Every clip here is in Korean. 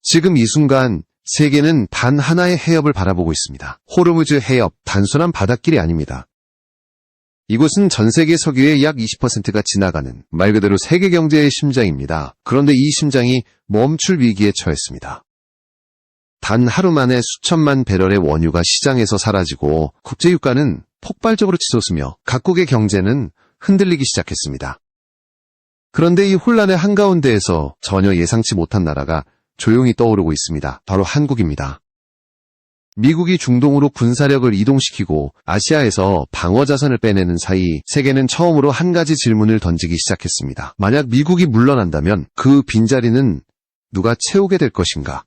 지금 이 순간 세계는 단 하나의 해협을 바라보고 있습니다. 호르무즈 해협, 단순한 바닷길이 아닙니다. 이곳은 전 세계 석유의 약 20%가 지나가는 말 그대로 세계 경제의 심장입니다. 그런데 이 심장이 멈출 위기에 처했습니다. 단 하루 만에 수천만 배럴의 원유가 시장에서 사라지고 국제유가는 폭발적으로 치솟으며 각국의 경제는 흔들리기 시작했습니다. 그런데 이 혼란의 한가운데에서 전혀 예상치 못한 나라가 조용히 떠오르고 있습니다. 바로 한국입니다. 미국이 중동으로 군사력을 이동시키고 아시아에서 방어자산을 빼내는 사이 세계는 처음으로 한 가지 질문을 던지기 시작했습니다. 만약 미국이 물러난다면 그 빈자리는 누가 채우게 될 것인가?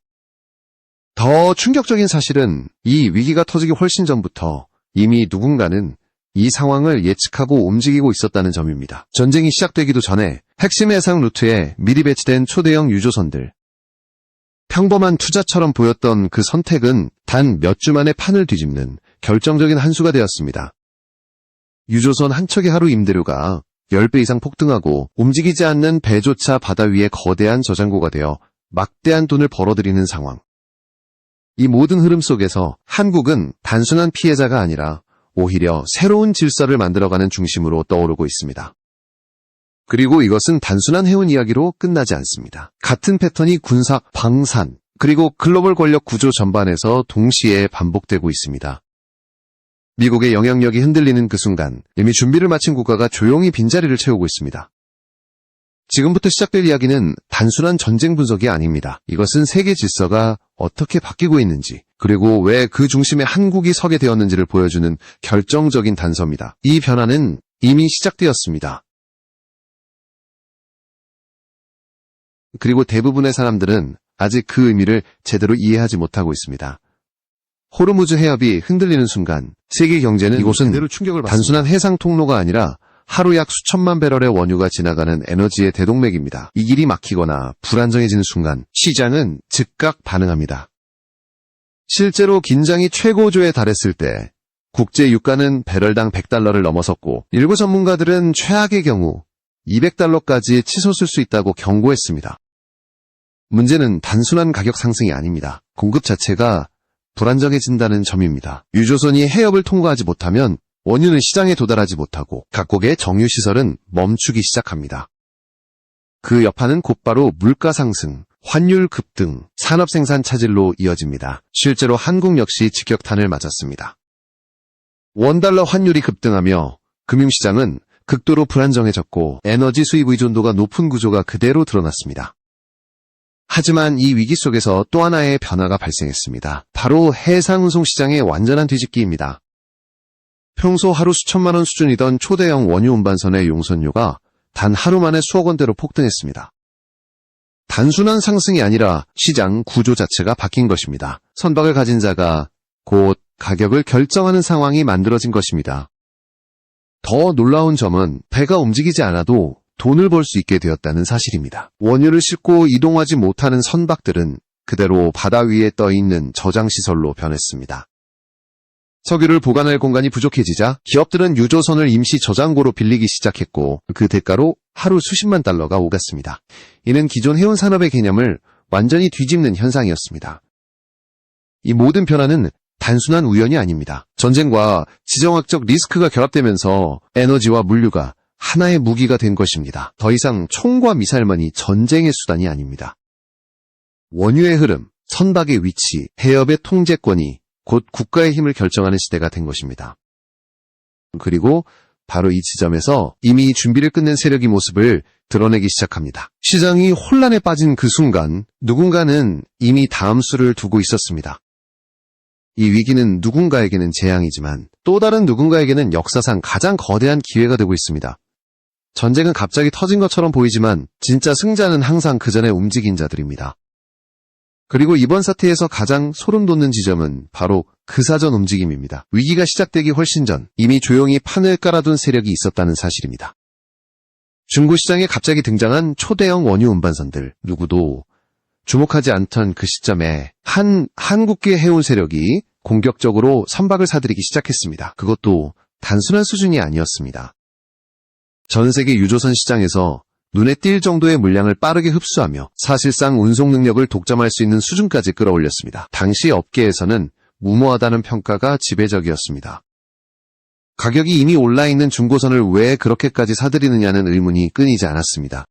더 충격적인 사실은 이 위기가 터지기 훨씬 전부터 이미 누군가는 이 상황을 예측하고 움직이고 있었다는 점입니다. 전쟁이 시작되기도 전에 핵심 해상 루트에 미리 배치된 초대형 유조선들. 평범한 투자처럼 보였던 그 선택은 단 몇 주 만에 판을 뒤집는 결정적인 한 수가 되었습니다. 유조선 한 척의 하루 임대료가 10배 이상 폭등하고 움직이지 않는 배조차 바다 위에 거대한 저장고가 되어 막대한 돈을 벌어들이는 상황. 이 모든 흐름 속에서 한국은 단순한 피해자가 아니라 오히려 새로운 질서를 만들어가는 중심으로 떠오르고 있습니다. 그리고 이것은 단순한 해운 이야기로 끝나지 않습니다. 같은 패턴이 군사, 방산, 그리고 글로벌 권력 구조 전반에서 동시에 반복되고 있습니다. 미국의 영향력이 흔들리는 그 순간 이미 준비를 마친 국가가 조용히 빈자리를 채우고 있습니다. 지금부터 시작될 이야기는 단순한 전쟁 분석이 아닙니다. 이것은 세계 질서가 어떻게 바뀌고 있는지, 그리고 왜 그 중심에 한국이 서게 되었는지를 보여주는 결정적인 단서입니다. 이 변화는 이미 시작되었습니다. 그리고 대부분의 사람들은 아직 그 의미를 제대로 이해하지 못하고 있습니다. 호르무즈 해협이 흔들리는 순간 세계 경제는 이곳은 단순한 해상 통로가 아니라 하루 약 수천만 배럴의 원유가 지나가는 에너지의 대동맥입니다. 이 길이 막히거나 불안정해지는 순간 시장은 즉각 반응합니다. 실제로 긴장이 최고조에 달했을 때 국제 유가는 배럴당 $100를 넘어섰고 일부 전문가들은 최악의 경우 $200까지 치솟을 수 있다고 경고했습니다. 문제는 단순한 가격 상승이 아닙니다. 공급 자체가 불안정해진다는 점입니다. 유조선이 해협을 통과하지 못하면 원유는 시장에 도달하지 못하고 각국의 정유시설은 멈추기 시작합니다. 그 여파는 곧바로 물가 상승, 환율 급등, 산업 생산 차질로 이어집니다. 실제로 한국 역시 직격탄을 맞았습니다. 원달러 환율이 급등하며 금융시장은 극도로 불안정해졌고 에너지 수입 의존도가 높은 구조가 그대로 드러났습니다. 하지만 이 위기 속에서 또 하나의 변화가 발생했습니다. 바로 해상운송 시장의 완전한 뒤집기입니다. 평소 하루 수천만 원 수준이던 초대형 원유 운반선의 용선료가 단 하루 만에 수억 원대로 폭등했습니다. 단순한 상승이 아니라 시장 구조 자체가 바뀐 것입니다. 선박을 가진 자가 곧 가격을 결정하는 상황이 만들어진 것입니다. 더 놀라운 점은 배가 움직이지 않아도 돈을 벌 수 있게 되었다는 사실입니다. 원유를 싣고 이동하지 못하는 선박들은 그대로 바다 위에 떠있는 저장시설로 변했습니다. 석유를 보관할 공간이 부족해지자 기업들은 유조선을 임시 저장고로 빌리기 시작했고 그 대가로 하루 수십만 달러가 오갔습니다. 이는 기존 해운 산업의 개념을 완전히 뒤집는 현상이었습니다. 이 모든 변화는 단순한 우연이 아닙니다. 전쟁과 지정학적 리스크가 결합되면서 에너지와 물류가 하나의 무기가 된 것입니다. 더 이상 총과 미사일만이 전쟁의 수단이 아닙니다. 원유의 흐름, 선박의 위치, 해협의 통제권이 곧 국가의 힘을 결정하는 시대가 된 것입니다. 그리고 바로 이 지점에서 이미 준비를 끝낸 세력이 모습을 드러내기 시작합니다. 시장이 혼란에 빠진 그 순간 누군가는 이미 다음 수를 두고 있었습니다. 이 위기는 누군가에게는 재앙이지만 또 다른 누군가에게는 역사상 가장 거대한 기회가 되고 있습니다. 전쟁은 갑자기 터진 것처럼 보이지만 진짜 승자는 항상 그 전에 움직인 자들입니다. 그리고 이번 사태에서 가장 소름 돋는 지점은 바로 그 사전 움직임입니다. 위기가 시작되기 훨씬 전 이미 조용히 판을 깔아둔 세력이 있었다는 사실입니다. 중고시장에 갑자기 등장한 초대형 원유 운반선들, 누구도 주목하지 않던 그 시점에 한국계 해운 세력이 공격적으로 선박을 사들이기 시작했습니다. 그것도 단순한 수준이 아니었습니다. 전 세계 유조선 시장에서 눈에 띌 정도의 물량을 빠르게 흡수하며 사실상 운송 능력을 독점할 수 있는 수준까지 끌어올렸습니다. 당시 업계에서는 무모하다는 평가가 지배적이었습니다. 가격이 이미 올라있는 중고선을 왜 그렇게까지 사들이느냐는 의문이 끊이지 않았습니다.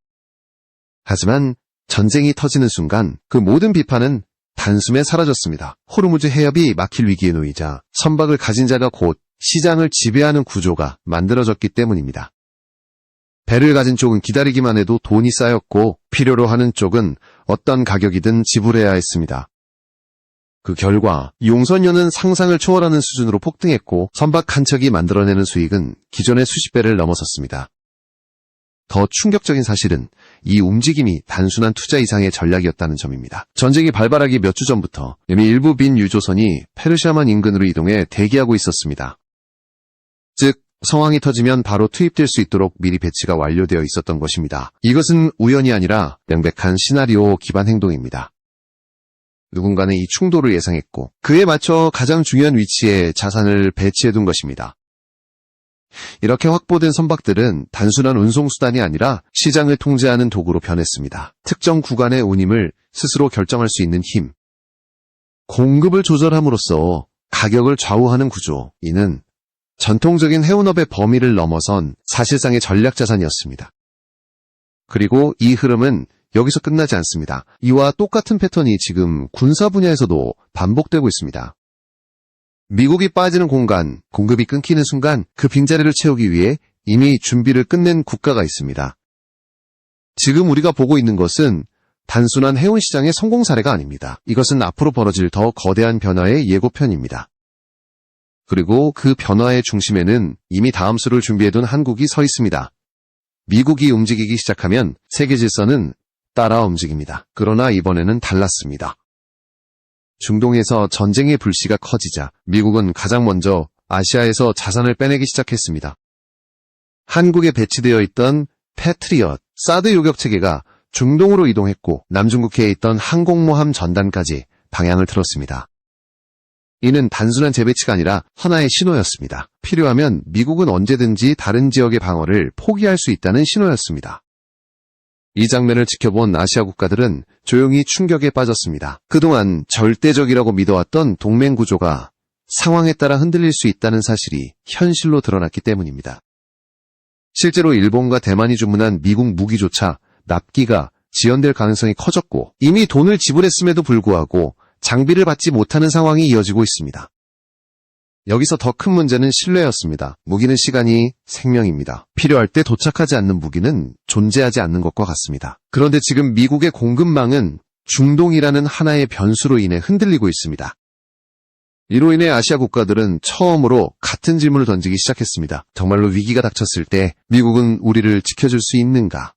하지만 전쟁이 터지는 순간 그 모든 비판은 단숨에 사라졌습니다. 호르무즈 해협이 막힐 위기에 놓이자 선박을 가진 자가 곧 시장을 지배하는 구조가 만들어졌기 때문입니다. 배를 가진 쪽은 기다리기만 해도 돈이 쌓였고 필요로 하는 쪽은 어떤 가격이든 지불해야 했습니다. 그 결과 용선료는 상상을 초월하는 수준으로 폭등했고 선박 한 척이 만들어내는 수익은 기존의 수십 배를 넘어섰습니다. 더 충격적인 사실은 이 움직임이 단순한 투자 이상의 전략이었다는 점입니다. 전쟁이 발발하기 몇 주 전부터 이미 일부 빈 유조선이 페르시아만 인근으로 이동해 대기하고 있었습니다. 즉 상황이 터지면 바로 투입될 수 있도록 미리 배치가 완료되어 있었던 것입니다. 이것은 우연이 아니라 명백한 시나리오 기반 행동입니다. 누군가는 이 충돌을 예상했고 그에 맞춰 가장 중요한 위치에 자산을 배치해둔 것입니다. 이렇게 확보된 선박들은 단순한 운송수단이 아니라 시장을 통제하는 도구로 변했습니다. 특정 구간의 운임을 스스로 결정할 수 있는 힘, 공급을 조절함으로써 가격을 좌우하는 구조, 이는 전통적인 해운업의 범위를 넘어선 사실상의 전략자산이었습니다. 그리고 이 흐름은 여기서 끝나지 않습니다. 이와 똑같은 패턴이 지금 군사 분야에서도 반복되고 있습니다. 미국이 빠지는 공간, 공급이 끊기는 순간 그 빈자리를 채우기 위해 이미 준비를 끝낸 국가가 있습니다. 지금 우리가 보고 있는 것은 단순한 해운 시장의 성공 사례가 아닙니다. 이것은 앞으로 벌어질 더 거대한 변화의 예고편입니다. 그리고 그 변화의 중심에는 이미 다음 수를 준비해둔 한국이 서 있습니다. 미국이 움직이기 시작하면 세계 질서는 따라 움직입니다. 그러나 이번에는 달랐습니다. 중동에서 전쟁의 불씨가 커지자 미국은 가장 먼저 아시아에서 자산을 빼내기 시작했습니다. 한국에 배치되어 있던 패트리엇, 사드 요격체계가 중동으로 이동했고 남중국해에 있던 항공모함 전단까지 방향을 틀었습니다. 이는 단순한 재배치가 아니라 하나의 신호였습니다. 필요하면 미국은 언제든지 다른 지역의 방어를 포기할 수 있다는 신호였습니다. 이 장면을 지켜본 아시아 국가들은 조용히 충격에 빠졌습니다. 그동안 절대적이라고 믿어왔던 동맹 구조가 상황에 따라 흔들릴 수 있다는 사실이 현실로 드러났기 때문입니다. 실제로 일본과 대만이 주문한 미국 무기조차 납기가 지연될 가능성이 커졌고 이미 돈을 지불했음에도 불구하고 장비를 받지 못하는 상황이 이어지고 있습니다. 여기서 더 큰 문제는 신뢰였습니다. 무기는 시간이 생명입니다. 필요할 때 도착하지 않는 무기는 존재하지 않는 것과 같습니다. 그런데 지금 미국의 공급망은 중동이라는 하나의 변수로 인해 흔들리고 있습니다. 이로 인해 아시아 국가들은 처음으로 같은 질문을 던지기 시작했습니다. 정말로 위기가 닥쳤을 때 미국은 우리를 지켜줄 수 있는가?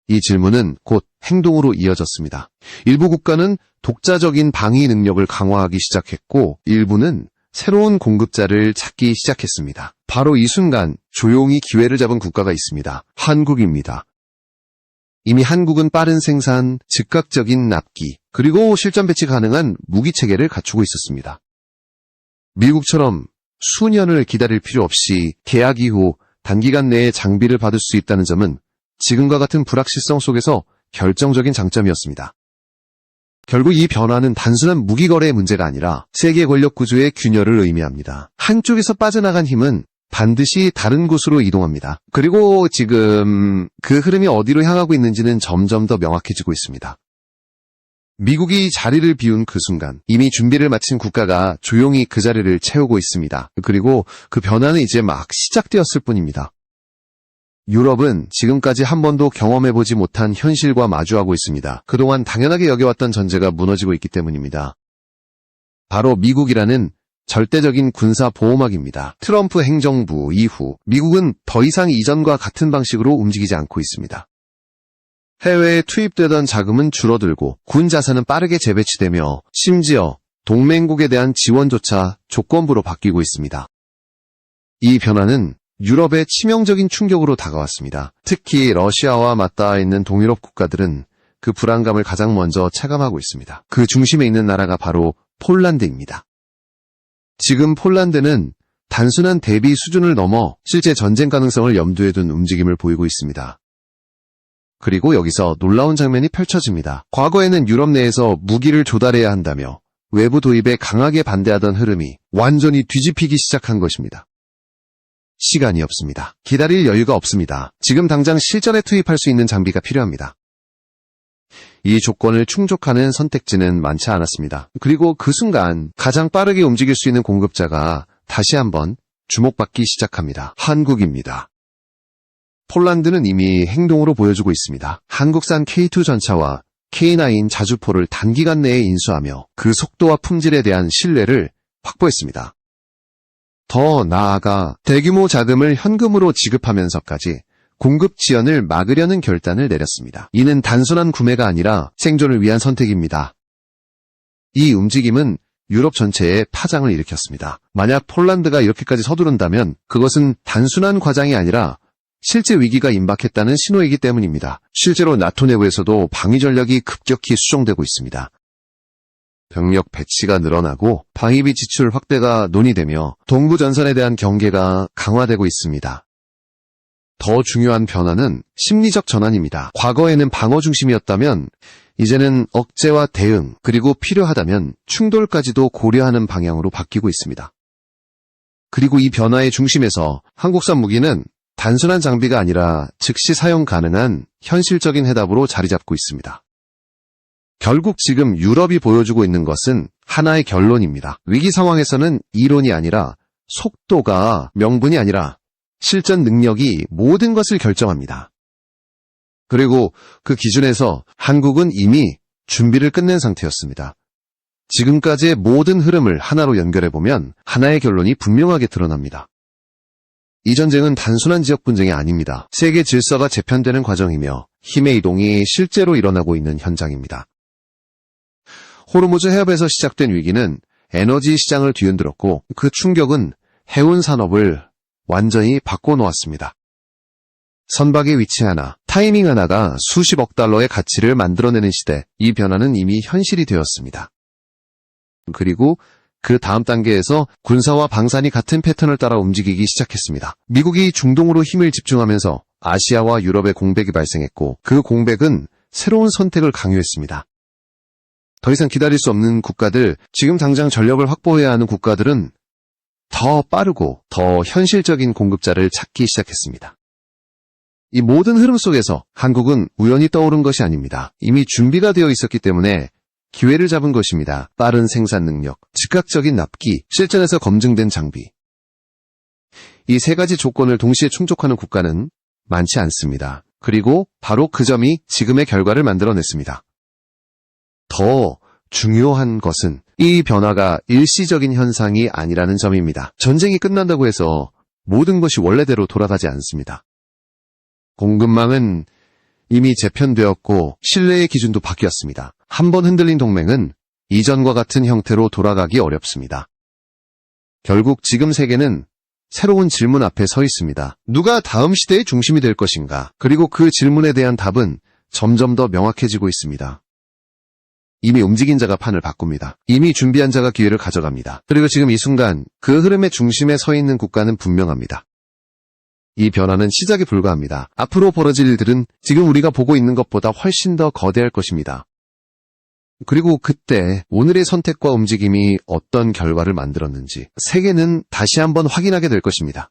이 질문은 곧 행동으로 이어졌습니다. 일부 국가는 독자적인 방위 능력을 강화하기 시작했고 일부는 새로운 공급자를 찾기 시작했습니다. 바로 이 순간 조용히 기회를 잡은 국가가 있습니다. 한국입니다. 이미 한국은 빠른 생산, 즉각적인 납기, 그리고 실전 배치 가능한 무기체계를 갖추고 있었습니다. 미국처럼 수년을 기다릴 필요 없이 계약 이후 단기간 내에 장비를 받을 수 있다는 점은 지금과 같은 불확실성 속에서 결정적인 장점이었습니다. 결국 이 변화는 단순한 무기 거래의 문제가 아니라 세계 권력 구조의 균열을 의미합니다. 한쪽에서 빠져나간 힘은 반드시 다른 곳으로 이동합니다. 그리고 지금 그 흐름이 어디로 향하고 있는지는 점점 더 명확해지고 있습니다. 미국이 자리를 비운 그 순간 이미 준비를 마친 국가가 조용히 그 자리를 채우고 있습니다. 그리고 그 변화는 이제 막 시작되었을 뿐입니다. 유럽은 지금까지 한 번도 경험해보지 못한 현실과 마주하고 있습니다. 그동안 당연하게 여겨왔던 전제가 무너지고 있기 때문입니다. 바로 미국이라는 절대적인 군사 보호막입니다. 트럼프 행정부 이후 미국은 더 이상 이전과 같은 방식으로 움직이지 않고 있습니다. 해외에 투입되던 자금은 줄어들고 군 자산은 빠르게 재배치되며 심지어 동맹국에 대한 지원조차 조건부로 바뀌고 있습니다. 이 변화는 유럽의 치명적인 충격으로 다가왔습니다. 특히 러시아와 맞닿아 있는 동유럽 국가들은 그 불안감을 가장 먼저 체감하고 있습니다. 그 중심에 있는 나라가 바로 폴란드입니다. 지금 폴란드는 단순한 대비 수준을 넘어 실제 전쟁 가능성을 염두에 둔 움직임을 보이고 있습니다. 그리고 여기서 놀라운 장면이 펼쳐집니다. 과거에는 유럽 내에서 무기를 조달해야 한다며 외부 도입에 강하게 반대하던 흐름이 완전히 뒤집히기 시작한 것입니다. 시간이 없습니다. 기다릴 여유가 없습니다. 지금 당장 실전에 투입할 수 있는 장비가 필요합니다. 이 조건을 충족하는 선택지는 많지 않았습니다. 그리고 그 순간 가장 빠르게 움직일 수 있는 공급자가 다시 한번 주목받기 시작합니다. 한국입니다. 폴란드는 이미 행동으로 보여주고 있습니다. 한국산 K2 전차와 K9 자주포를 단기간 내에 인수하며 그 속도와 품질에 대한 신뢰를 확보했습니다. 더 나아가 대규모 자금을 현금으로 지급하면서까지 공급 지연을 막으려는 결단을 내렸습니다. 이는 단순한 구매가 아니라 생존을 위한 선택입니다. 이 움직임은 유럽 전체에 파장을 일으켰습니다. 만약 폴란드가 이렇게까지 서두른다면 그것은 단순한 과장이 아니라 실제 위기가 임박했다는 신호이기 때문입니다. 실제로 나토 내부에서도 방위 전략이 급격히 수정되고 있습니다. 병력 배치가 늘어나고 방위비 지출 확대가 논의되며 동부 전선에 대한 경계가 강화되고 있습니다. 더 중요한 변화는 심리적 전환입니다. 과거에는 방어 중심이었다면 이제는 억제와 대응, 그리고 필요하다면 충돌까지도 고려하는 방향으로 바뀌고 있습니다. 그리고 이 변화의 중심에서 한국산 무기는 단순한 장비가 아니라 즉시 사용 가능한 현실적인 해답으로 자리 잡고 있습니다. 결국 지금 유럽이 보여주고 있는 것은 하나의 결론입니다. 위기 상황에서는 이론이 아니라 속도가 명분이 아니라 실전 능력이 모든 것을 결정합니다. 그리고 그 기준에서 한국은 이미 준비를 끝낸 상태였습니다. 지금까지의 모든 흐름을 하나로 연결해보면 하나의 결론이 분명하게 드러납니다. 이 전쟁은 단순한 지역 분쟁이 아닙니다. 세계 질서가 재편되는 과정이며 힘의 이동이 실제로 일어나고 있는 현장입니다. 호르무즈 해협에서 시작된 위기는 에너지 시장을 뒤흔들었고 그 충격은 해운 산업을 완전히 바꿔놓았습니다. 선박의 위치 하나, 타이밍 하나가 수십억 달러의 가치를 만들어내는 시대, 이 변화는 이미 현실이 되었습니다. 그리고 그 다음 단계에서 군사와 방산이 같은 패턴을 따라 움직이기 시작했습니다. 미국이 중동으로 힘을 집중하면서 아시아와 유럽의 공백이 발생했고 그 공백은 새로운 선택을 강요했습니다. 더 이상 기다릴 수 없는 국가들, 지금 당장 전력을 확보해야 하는 국가들은 더 빠르고 더 현실적인 공급자를 찾기 시작했습니다. 이 모든 흐름 속에서 한국은 우연히 떠오른 것이 아닙니다. 이미 준비가 되어 있었기 때문에 기회를 잡은 것입니다. 빠른 생산 능력, 즉각적인 납기, 실전에서 검증된 장비. 이 세 가지 조건을 동시에 충족하는 국가는 많지 않습니다. 그리고 바로 그 점이 지금의 결과를 만들어냈습니다. 더 중요한 것은 이 변화가 일시적인 현상이 아니라는 점입니다. 전쟁이 끝난다고 해서 모든 것이 원래대로 돌아가지 않습니다. 공급망은 이미 재편되었고 신뢰의 기준도 바뀌었습니다. 한번 흔들린 동맹은 이전과 같은 형태로 돌아가기 어렵습니다. 결국 지금 세계는 새로운 질문 앞에 서 있습니다. 누가 다음 시대의 중심이 될 것인가? 그리고 그 질문에 대한 답은 점점 더 명확해지고 있습니다. 이미 움직인 자가 판을 바꿉니다. 이미 준비한 자가 기회를 가져갑니다. 그리고 지금 이 순간 그 흐름의 중심에 서 있는 국가는 분명합니다. 이 변화는 시작에 불과합니다. 앞으로 벌어질 일들은 지금 우리가 보고 있는 것보다 훨씬 더 거대할 것입니다. 그리고 그때 오늘의 선택과 움직임이 어떤 결과를 만들었는지 세계는 다시 한번 확인하게 될 것입니다.